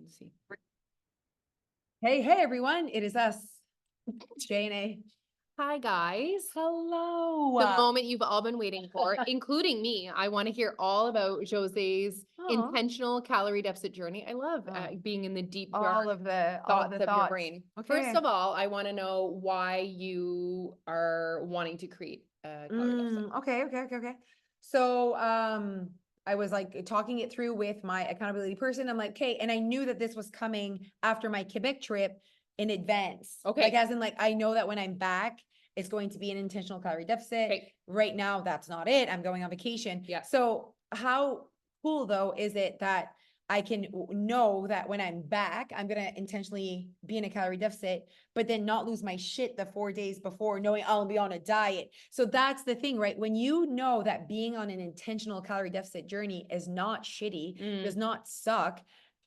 see. Hey, everyone. It is us, J and A. Hi, guys. Hello. The moment you've all been waiting for, including me. I want to hear all about Jose's Aw. intentional calorie deficit journey. I love being in the deep dark all of the thoughts of your thoughts. brain. Okay. First of all, I want to know why you are wanting to create a calorie deficit. Okay. So, I was like talking it through with my accountability person. I'm like, okay, and I knew that this was coming after my Quebec trip in advance. Okay. Like, as in, like, I know that when I'm back, it's going to be an intentional calorie deficit. Okay. Right now, that's not it. I'm going on vacation. Yeah. So how cool though is it that I can know that when I'm back, I'm going to intentionally be in a calorie deficit, but then not lose my shit the 4 days before, knowing I'll be on a diet. So that's the thing, right? When you know that being on an intentional calorie deficit journey is not shitty, does not suck,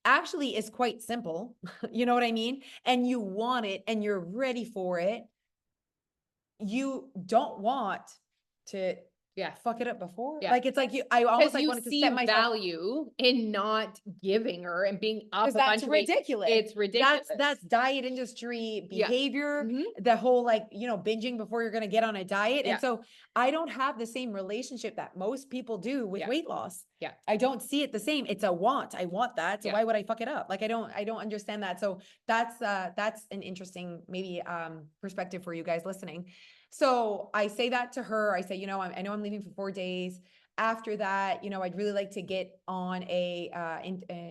actually is quite simple. You know what I mean? And you want it and you're ready for it. You don't want to fuck it up before. Yeah. Like, it's like I almost like you wanted to see set myself value in not giving her and being up a that's bunch of weight. ridiculous. It's ridiculous. That's diet industry behavior. The whole, like, binging before you're going to get on a diet. And so I don't have the same relationship that most people do with weight loss. Yeah. I don't see it the same. It's a want. I want that. So why would I fuck it up? Like, I don't understand that. So that's an interesting maybe perspective for you guys listening. So I say that to her. I say, I know I'm leaving for 4 days. After that, I'd really like to get on a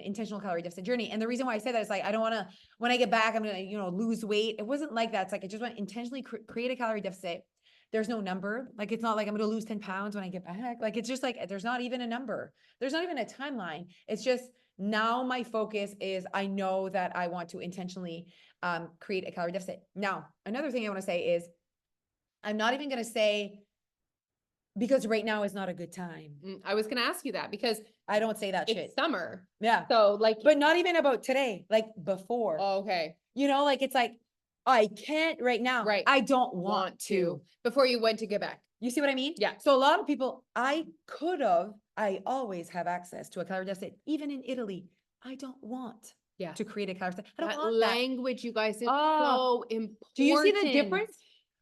intentional calorie deficit journey. And the reason why I say that is, like, I don't want to, when I get back, I'm going to, lose weight. It wasn't like that. It's like, I just want to intentionally create a calorie deficit. There's no number. Like, it's not like I'm going to lose 10 pounds when I get back. Like, it's just like, there's not even a number. There's not even a timeline. It's just, now my focus is, I know that I want to intentionally create a calorie deficit. Now, another thing I want to say is, I'm not even going to say, because right now is not a good time. I was going to ask you that because I don't say that shit. it's summer. Yeah. So, like, but not even about today, like before. Oh, okay. Like, it's like, I can't right now. Right. I don't want to. Before you went to Quebec. You see what I mean? Yeah. So a lot of people, I always have access to a calorie deficit, even in Italy. I don't want to create a calorie deficit. I don't That want language, you guys, is so important. Do you see the difference?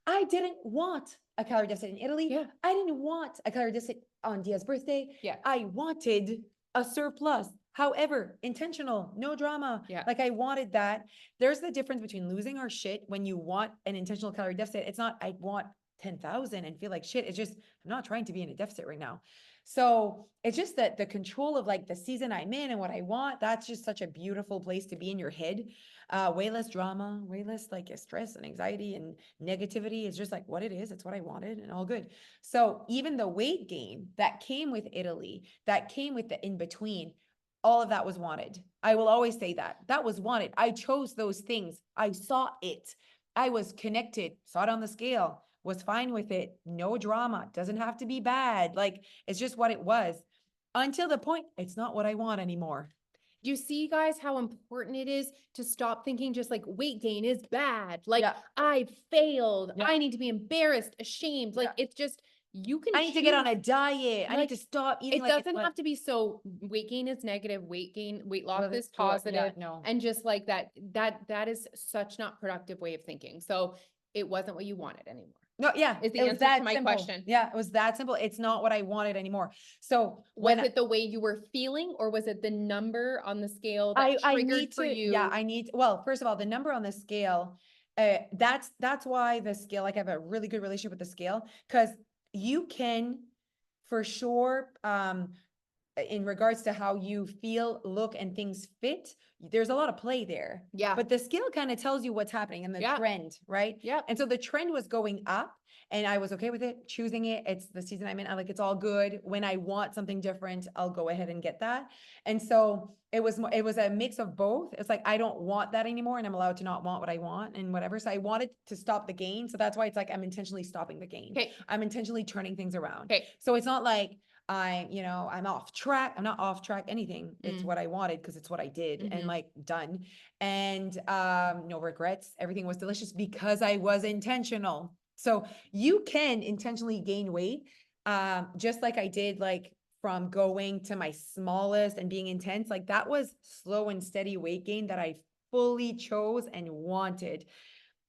I didn't want a calorie deficit in Italy. Yeah. I didn't want a calorie deficit on Dia's birthday. Yeah. I wanted a surplus. However, intentional, no drama. Yeah. Like, I wanted that. There's the difference between losing our shit when you want an intentional calorie deficit. It's not, I want 10,000 and feel like shit. It's just, I'm not trying to be in a deficit right now. So it's just that the control of, like, the season I'm in and what I want, that's just such a beautiful place to be in your head. Way less drama, way less, like, stress and anxiety and negativity. It's just like what it is. It's what I wanted and all good. So even the weight gain that came with Italy, that came with the in-between, all of that was wanted. I will always say that was wanted. I chose those things. I saw it. I was connected, saw it on the scale, was fine with it. No drama. Doesn't have to be bad. Like, it's just what it was, until the point it's not what I want anymore. Do you see, guys, how important it is to stop thinking just like weight gain is bad? Like, I failed. I need to be embarrassed, ashamed. Like, it's just, you can I need to get on a diet. I need to stop eating. It doesn't have to be so weight gain is negative, weight loss is positive. No. And just like that is such not productive way of thinking. So it wasn't what you wanted anymore. No, yeah. Is the answer to my question. Yeah, it was that simple. It's not what I wanted anymore. So was it the way you were feeling, or was it the number on the scale that triggered for you? Yeah, well, first of all, the number on the scale, that's why the scale, like, I have a really good relationship with the scale, because you can, for sure, in regards to how you feel, look, and things fit, there's a lot of play there. Yeah. But the scale kind of tells you what's happening and the trend, right? Yeah. And so the trend was going up, and I was okay with it, choosing it. It's the season I'm in. I'm like, it's all good. When I want something different, I'll go ahead and get that. And so it was a mix of both. It's like, I don't want that anymore, and I'm allowed to not want what I want and whatever. So I wanted to stop the gain. So that's why it's like, I'm intentionally stopping the gain. Okay. I'm intentionally turning things around. Okay. So it's not like I'm off track. I'm not off track anything. It's what I wanted, because it's what I did, and, like, done. And no regrets. Everything was delicious because I was intentional. So you can intentionally gain weight, just like I did, like, from going to my smallest and being intense, like that was slow and steady weight gain that I fully chose and wanted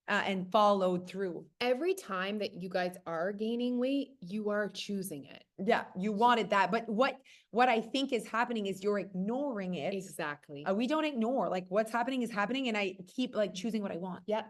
and followed through. Every time that you guys are gaining weight, you are choosing it. Yeah, you wanted that. But what I think is happening is you're ignoring it. Exactly. We don't ignore, like what's happening is happening, and I keep like choosing what I want. Yep.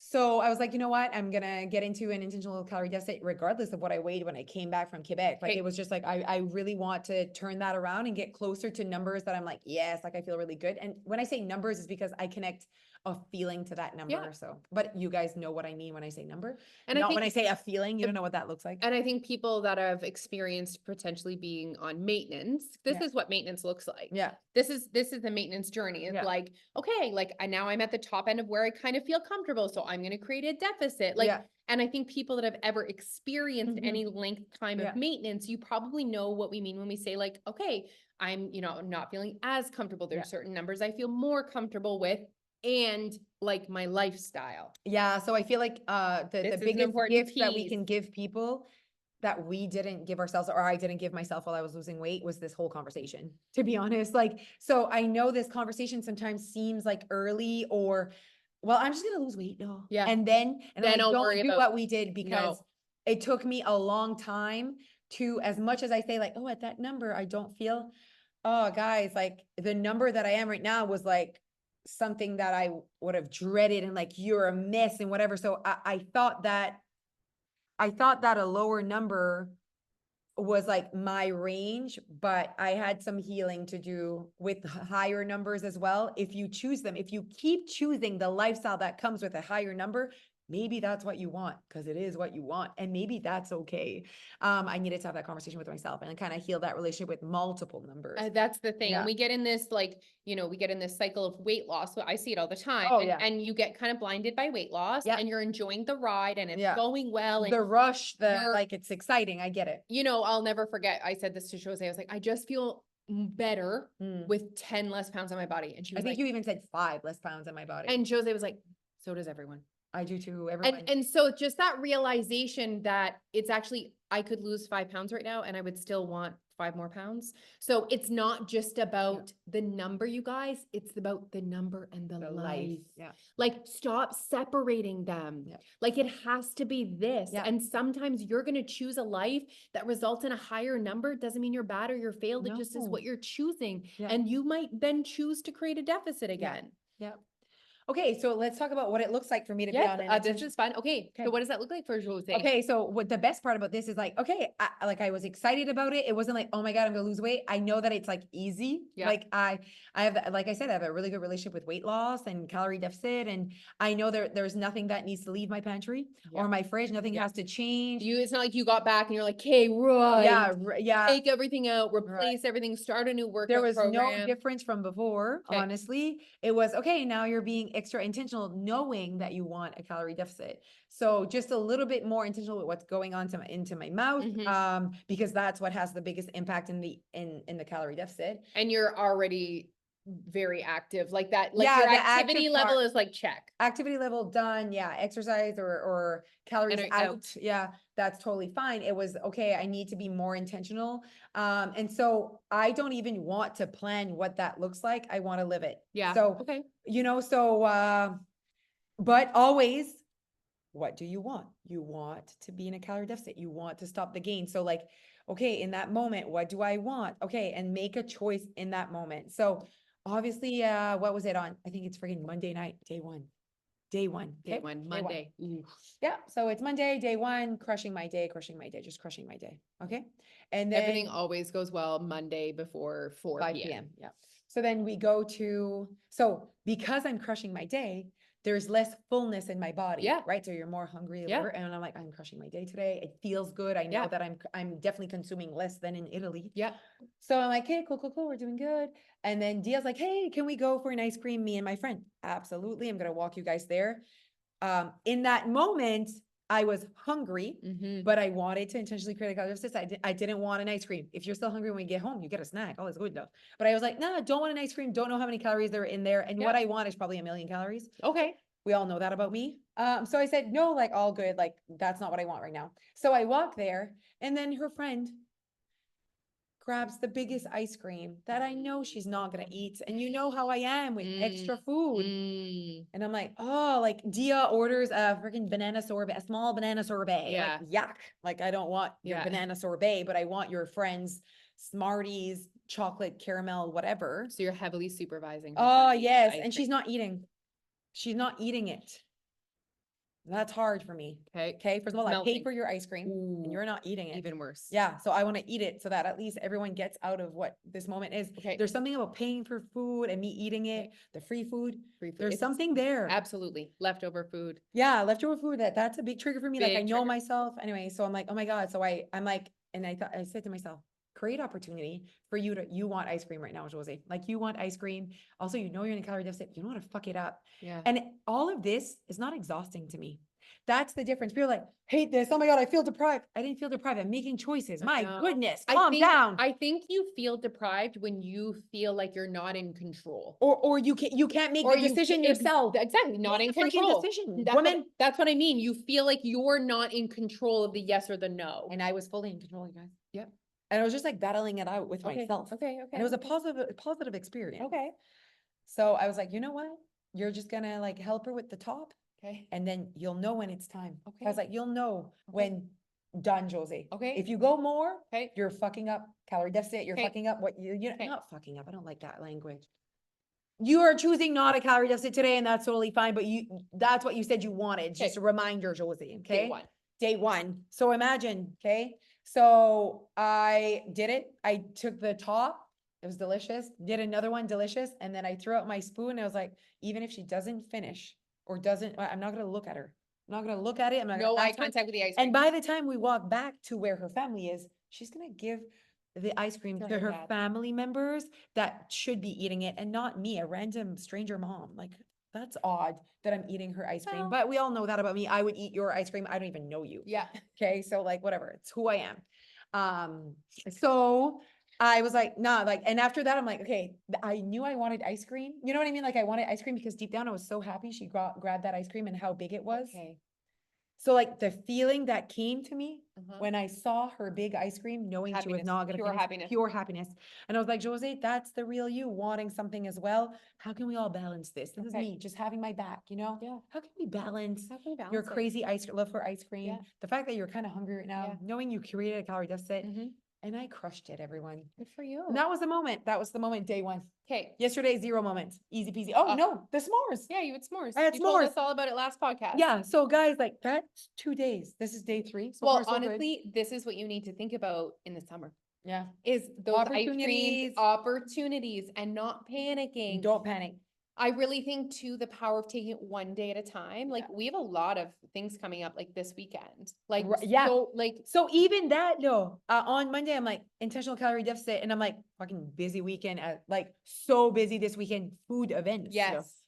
So I was like, you know what? I'm gonna get into an intentional calorie deficit regardless of what I weighed when I came back from Quebec. Like Okay. it was just like I really want to turn that around and get closer to numbers that I'm like, yes, like I feel really good. And when I say numbers, is because I connect a feeling to that number. Yeah. So, but you guys know what I mean when I say number. And I Not when I think, say a feeling, you don't know what that looks like. and I think people that have experienced potentially being on maintenance, this Yeah. is what maintenance looks like. Yeah. This is the maintenance journey. It's Yeah. like, okay, like now I'm at the top end of where I kind of feel comfortable. So I'm going to create a deficit. Like, Yeah. and I think people that have ever experienced Mhm. any length time Yeah. of maintenance, you probably know what we mean when we say like, okay, I'm, not feeling as comfortable. There's Yeah. certain numbers I feel more comfortable with, and like my lifestyle. Yeah. So I feel like This the is an biggest important gift that we piece. can give people that we didn't give ourselves, or I didn't give myself while I was losing weight, was this whole conversation, to be honest. Like, so I know this conversation sometimes seems like early, or, well, I'm just gonna lose weight though. Yeah. And then Then like, I'll don't worry do about- what we did, because No. it took me a long time to, as much as I say like, oh, at that number, I don't feel, oh guys, like the number that I am right now was like something that I would have dreaded, and like, you're a mess and whatever. So I thought that a lower number was like my range, but I had some healing to do with higher numbers as well. If you choose them, if you keep choosing the lifestyle that comes with a higher number, maybe that's what you want, because it is what you want, and maybe that's okay. I needed to have that conversation with myself and kind of heal that relationship with multiple numbers. That's the thing. Yeah. And we get in this, like, we get in this cycle of weight loss. So I see it all the time. Oh, and, yeah. and you get kind of blinded by weight loss, Yeah. and you're enjoying the ride, and it's Yeah. going well. And The rush, you're- like, it's exciting. I get it. I'll never forget. I said this to Josee. I was like, I just feel better with 10 less pounds on my body. And she I was think like, you even said 5 less pounds on my body. and Josee was like, so does everyone. I do too. Everyone. And so just that realization that it's actually, I could lose 5 pounds right now and I would still want 5 more pounds. So it's not just about the number, you guys, it's about the number and the life. Yeah. Like, stop separating them. Yeah. Like, it has to be this. Yeah. And sometimes you're going to choose a life that results in a higher number. Doesn't mean you're bad or you're failed. It just is No. what you're choosing. Yeah. And you might then choose to create a deficit again. Yeah. Okay, so let's talk about what it looks like for me to be Yes, on an this is fun. Okay, Okay. so what does that look like for Josee? Okay, so what the best part about this is like, okay, I was excited about it. It wasn't like, oh my God, I'm gonna lose weight. I know that it's like easy. Yeah. Like I have, like I said, I have a really good relationship with weight loss and calorie deficit. And I know there's nothing that needs to leave my pantry Yeah. or my fridge. Nothing Yeah. has to change. It's not like you got back and you're like, okay, right. Yeah, yeah. Take everything out, replace everything, start a new workout There was program. no difference from before, Okay. honestly. It was, okay, now you're being extra intentional, knowing that you want a calorie deficit. So just a little bit more intentional with what's going on into my mouth, because that's what has the biggest impact in the calorie deficit. And you're already very active, like that. Like, Yeah, your the activity active level part. is like, check. Activity level done. Yeah. Exercise or calories And out. out. Yeah. That's totally fine. It was, okay, I need to be more intentional. And so I don't even want to plan what that looks like. I want to live it. Yeah. So, Okay. but always, what do you want? You want to be in a calorie deficit. You want to stop the gain. So like, okay, in that moment, what do I want? Okay. And make a choice in that moment. So obviously, what was it on? I think it's freaking Monday night, day one. Day Okay? one, Day one. Monday. Ooh. Yeah. So it's Monday, day one, crushing my day, just crushing my day. Okay. And then Everything always goes well Monday before 4 5 p.m. p.m. Yeah. So then we go to, so because I'm crushing my day, there's less fullness in my body. Yeah. Right. So you're more hungry. Yeah. Whatever, and I'm like, I'm crushing my day today. It feels good. I know Yeah. that I'm definitely consuming less than in Italy. Yeah. So I'm like, hey, cool. We're doing good. And then Dia's like, hey, can we go for an ice cream? Me and my friend. Absolutely. I'm going to walk you guys there. In that moment, I was hungry, but I wanted to intentionally create a calorie deficit. I didn't want an ice cream. If you're still hungry when you get home, you get a snack. All is good though. But I was like, no, don't want an ice cream. Don't know how many calories there are in there. And what I want is probably 1,000,000 calories. Okay. We all know that about me. So I said, no, like, all good. Like, that's not what I want right now. So I walk there, and then her friend grabs the biggest ice cream that I know she's not gonna eat. And you know how I am with extra food. And I'm like, oh, like Dia orders a freaking banana sorbet, a small banana sorbet. Yeah. Like, yuck. Like, I don't want your Yeah. banana sorbet, but I want your friend's Smarties, chocolate, caramel, whatever. So you're heavily supervising. her Oh, to eat the yes. ice And she's cream. not eating. She's not eating it. That's hard for me. Okay. Okay. First of all, I paid Melting. for your ice cream and Ooh, you're not eating it. even worse. Yeah. So I want to eat it so that at least everyone gets out of what this moment is. Okay. There's something about paying for food and me eating it, Okay. the free food. Free food. There's It's something there. Absolutely. Leftover food. Yeah, leftover food, that's a big trigger for me. Like I Big know trigger. myself anyway. So I'm like, oh my God. So I'm like, and I said to myself, create opportunity for you want ice cream right now, Josee. Like you want ice cream. Also, you know you're in a calorie deficit. You don't want to fuck it up. Yeah. And all of this is not exhausting to me. That's the difference. People are like, hate this. Oh my God, I feel deprived. I didn't feel deprived. I'm making choices. I My know. goodness, I calm think, down. I think you feel deprived when you feel like you're not in control. Or you can't make the decision yourself. Exactly. Not in Make a freaking control. decision. That's what, Women. that's what I mean. You feel like you're not in control of the yes or the no. And I was fully in control, you guys. Yep. And I was just like battling it out with Okay. myself. Okay. Okay. And it was a positive experience. Okay. So I was like, you know what? You're just gonna like help her with the top Okay. and then you'll know when it's time. I Okay. was like, you'll know Okay. when done, Josee. Okay. If you go more, Okay. you're fucking up calorie deficit. You're Okay. fucking up what you're Okay. not fucking up. I don't like that language. You are choosing not a calorie deficit today, and that's totally fine. But that's what you said you wanted. Just a reminder, Josee. Okay. Day one. So imagine, okay. So I did it. I took the top. It was delicious. Did another one, delicious. And then I threw out my spoon. I was like, even if she doesn't finish or doesn't, I'm not going to look at her. I'm not going to look at it. I'm not No gonna eye ask her. contact with the ice cream. And by the time we walk back to where her family is, she's going to give the ice cream To to her her dad. family members that should be eating it and not me, a random stranger mom. Like, that's odd that I'm eating her ice cream. Well- But we all know that about me. I would eat your ice cream. I don't even know you. Yeah. Okay. So like, whatever, it's who I am. So I was like, nah, like, and after that, I'm like, okay, I knew I wanted ice cream. You know what I mean? Like I wanted ice cream because deep down I was so happy she grabbed that ice cream and how big it was. Okay. So like the feeling that came to me Uh-huh. when I saw her big ice cream, knowing she was Happiness, not going to pure finish, happiness. pure happiness. And I was like, Josee, that's the real you wanting something as well. How can we all balance this? This is Okay. me just having my back, you know? Yeah. How can we balance How can we balance your it? crazy love for ice cream? Yeah. The fact that you're kind of hungry right now, Yeah. knowing you created a calorie deficit, Mhm. and I crushed it, everyone. Good for you. And that was the moment. That was the moment, day one. Okay. Yesterday, 0 moments. Easy peasy. Oh, no, the s'mores. Yeah, you had s'mores. I had You told s'mores. us all about it last podcast. Yeah. So guys, like that's 2 days. This is day 3. So Well, far, so good. honestly, this is what you need to think about in the summer. Yeah. Is those ice creams Opportunities. opportunities and not panicking. Don't panic. I really think too, the power of taking it one day at a time. Like we have a lot of things coming up like this weekend. Like, Yeah. so, like, So even that though, on Monday, I'm like intentional calorie deficit and I'm like fucking busy weekend like so busy this weekend, food events. yes.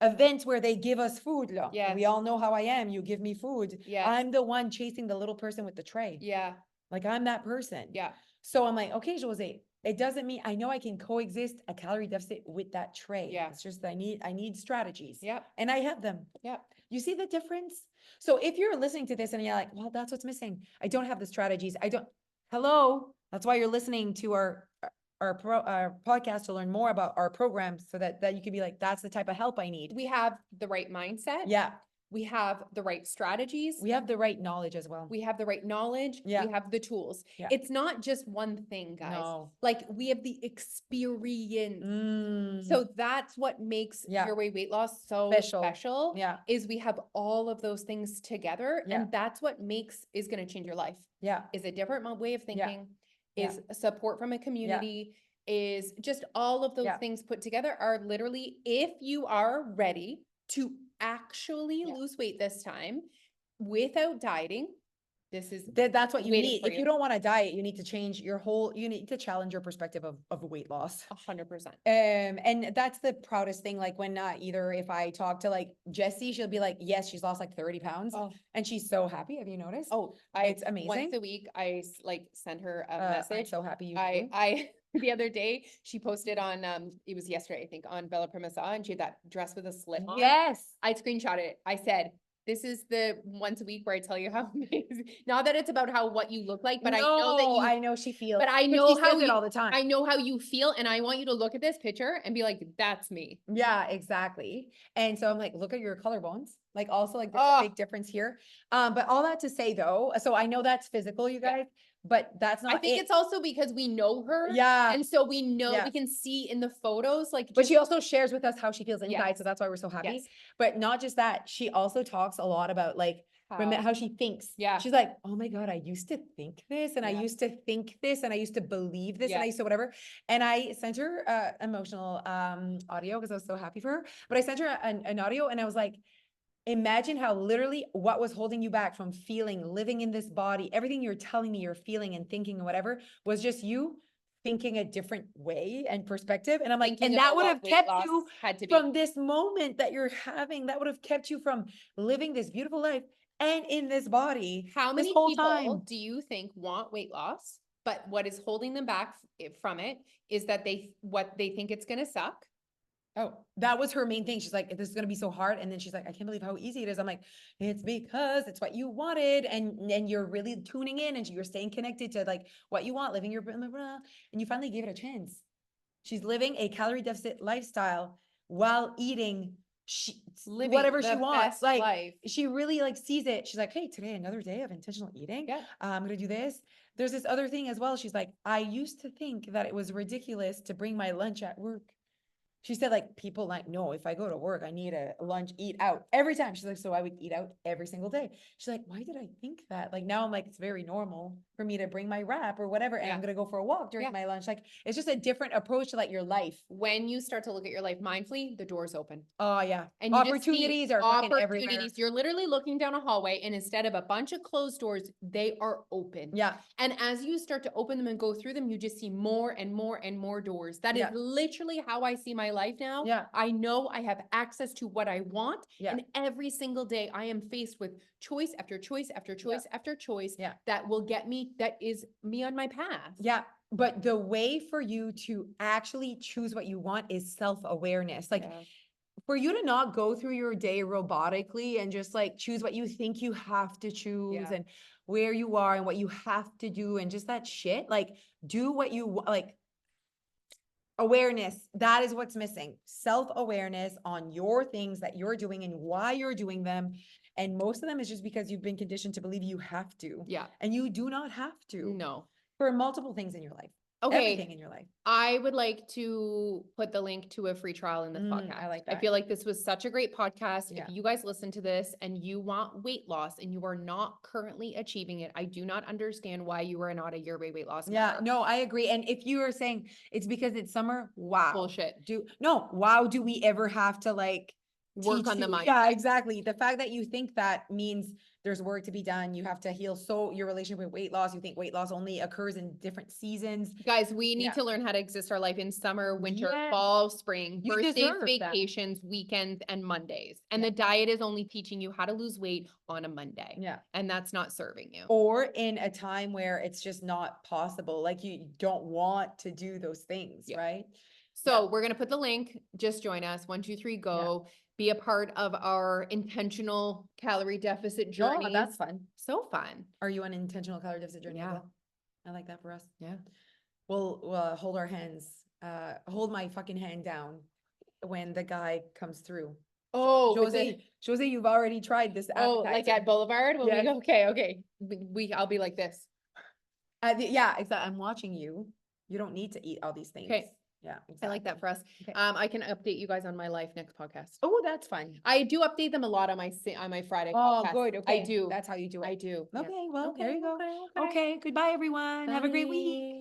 Events where they give us food. Lo. Yes. We all know how I am. You give me food. Yes. I'm the one chasing the little person with the tray. Yeah. Like I'm that person. Yeah. So I'm like, okay, Josee, it doesn't mean I know I can coexist a calorie deficit with that tray. Yeah. It's just I need strategies. Yep. And I have them. Yep. You see the difference? So if you're listening to this and you're like, well, that's what's missing. I don't have the strategies. Hello. That's why you're listening to our podcast to learn more about our programs so that you can be like, that's the type of help I need. We have the right mindset. Yeah. We have the right strategies. We have the right knowledge as well. We have the right knowledge. Yeah. We have the tools. Yeah. It's not just one thing, guys. No. Like we have the experience. Mm. So that's what makes Yeah. Your Way weight loss so Special. special. Yeah. Is we have all of those things together. Yeah. And that's what is going to change your life. Yeah. Is a different way of thinking, Yeah. is support from a community, is just all of those Yeah. things put together are literally, if you are ready to actually Yeah. lose weight this time without dieting, this is That's what you waiting need. for If you. you don't want to diet, you need to change you need to challenge your perspective of weight loss. 100%. And that's the proudest thing. Like when either if I talk to like Jessie, she'll be like, yes, she's lost like 30 pounds Oh, and she's so happy. Have you noticed? oh, It's amazing. Once a week, I like send her a I'm message. so happy you do. I the other day she posted on it was yesterday I think on Bella Primasa and she had that dress with a slit on. Yes. I screenshotted it. I said, This is the once a week where I tell you how amazing, not that it's about what you look like, but I know that No, you, I know she feels, but I but know she how says it you, all the time. I know how you feel, and I want you to look at this picture and be like, that's me. Yeah, exactly. And so I'm like, look at your collarbones. Like also like there's a Oh, big difference here. But all that to say though, so I know that's physical, you Yeah. guys, but that's I not think it. it's also because we know her. Yeah. And so we know, Yeah. we can see in the photos, like, But just, she also shares with us how she feels inside, yes, so that's why we're so happy. yes. But not just that, she also talks a lot about like how she thinks. Yeah. She's like, oh my God, I used to think this, and I Yeah. used to think this, and I used to believe this, and I Yeah. used to whatever. And I sent her emotional audio because I was so happy for her. But I sent her an audio, and I was like, imagine how literally what was holding you back from feeling, living in this body, everything you're telling me you're feeling and thinking and whatever was just you thinking a different way and perspective. And I'm like, Thinking and that about would what have weight kept loss you had to be. from this moment that you're having, that would have kept you from living this beautiful life and in this body How this many whole people time. do you think want weight loss, but what is holding them back from it is that what they think it's gonna suck? Oh, that was her main thing. She's like, this is gonna be so hard. And then she's like, I can't believe how easy it is. I'm like, it's because it's what you wanted, and you're really tuning in and you're staying connected to like what you want, living your blah, blah, blah, and you finally gave it a chance. She's living a calorie deficit lifestyle while eating Living whatever she the wants. best Like life. she really like sees it. She's like, hey, today another day of intentional eating. Yeah. I'm gonna do this. There's this other thing as well. She's like, I used to think that it was ridiculous to bring my lunch at work. She said, like, people like, no, if I go to work, I need a lunch, eat out every time. She's like, so I would eat out every single day. She's like, why did I think that? Like, now I'm like, it's very normal for me to bring my wrap or whatever, and Yeah. I'm going to go for a walk during Yeah. my lunch. Like, it's just a different approach to like your life. When you start to look at your life mindfully, the doors open. Oh, yeah. And you just see Opportunities are fucking everywhere. opportunities. You're literally looking down a hallway, and instead of a bunch of closed doors, they are open. Yeah. And as you start to open them and go through them, you just see more and more and more doors. That is Yeah. literally how I see my life now. Yeah. I know I have access to what I want. Yeah. And every single day I am faced with choice after choice after choice after choice Yeah. that will get me, that is me on my path. Yeah. But the way for you to actually choose what you want is self-awareness. Like, Yeah. for you to not go through your day robotically and just like choose what you think you have to choose Yeah. and where you are and what you have to do and just that shit, like do what you like. Awareness, that is what's missing. Self-awareness on your things that you're doing and why you're doing them. And most of them is just because you've been conditioned to believe you have to. Yeah. And you do not have to. No. For multiple things in your life. Okay. Everything in your life. I would like to put the link to a free trial in this podcast. I like I that. feel like this was such a great podcast. Yeah. If you guys listen to this and you want weight loss and you are not currently achieving it, I do not understand why you are not a year weight loss. Yeah, member. no, I agree. And if you are saying it's because it's summer, wow. Bullshit. Wow, do we ever have to like Work teach on the you- mindset. Yeah, exactly. The fact that you think that means there's work to be done. You have to heal your relationship with weight loss. You think weight loss only occurs in different seasons. Guys, we need Yeah. to learn how to exist our life in summer, winter, Yes. fall, spring, You birthdays, deserve that. vacations, weekends, and Mondays. And Yeah. the diet is only teaching you how to lose weight on a Monday. Yeah. And that's not serving you. Or in a time where it's just not possible. Like you don't want to do those things, Yeah. right? So we're going to put the link. Just join us. 1, 2, 3, go. Be a part of our intentional calorie deficit journey. Oh, that's fun. So fun. Are you on an intentional calorie deficit journey? as Yeah. well? I like that for us. Yeah. We'll hold our hands, hold my fucking hand down when the guy comes through. Oh, Josee, you've already tried this like appetizer. at Boulevard? When Yes. Okay. I'll be like this. Yeah, exactly. I'm watching you. You don't need to eat all these things. Okay. Yeah, I like that exactly. for us. Okay. I can update you guys on my life next podcast. Oh, that's fun. I do update them a lot on my Friday Oh, podcast. good. Okay. I do. That's how you do it. I do. Yeah. Okay, well, there you go. Okay. Okay, goodbye, everyone. Have a great week. Bye.